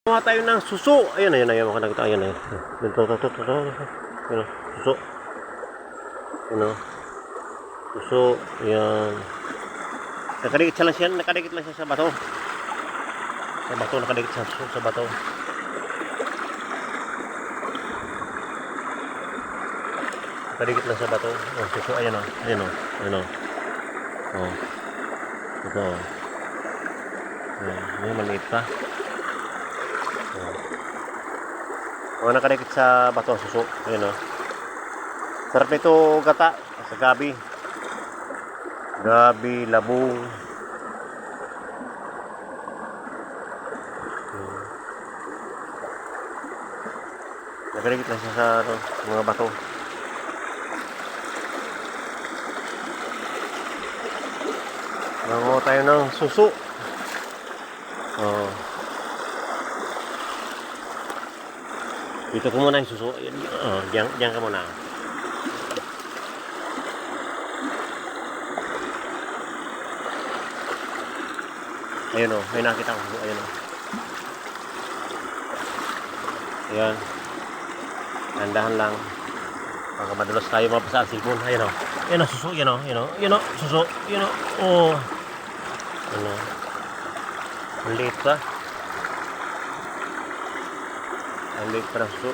Kuha tayo ng suso. Ayun, ayun, ayun. Makakita. Ayun, ayun. Ito. Ayun, suso. Ayun, suso. Ayan. Nakadikit siya lang siya. Nakadikit lang siya sa bato. Sa bato, nakadikit siya sa bato. Nakadikit lang sa bato. Oh, suso. Ayun, oh. Ayun, oh. Ayun, oh. Oh. Ito, oh. Ayan, maliit pa. Oh, nakadikit sa bato, suso. Ayun, oh. Sarap nito gata sa gabi. Gabi, labong. Nakadikit lang siya sa mga bato. Manguha tayo ng suso. Oh. Dito ko muna yung suso. Diyan ka muna. Ayun, oh, may nakita ko. Ayun, oh. Ayan. Tandahan lang. Baka madalas tayo mapasa ang silpon. Ayun, oh. Ayun, oh, suso. Ayun, oh. Ayun, oh. Ayun, oh. Suso. Ayun, oh. Oh. Ayun, oh. Ang liit pa. Ang liit pa ng suso.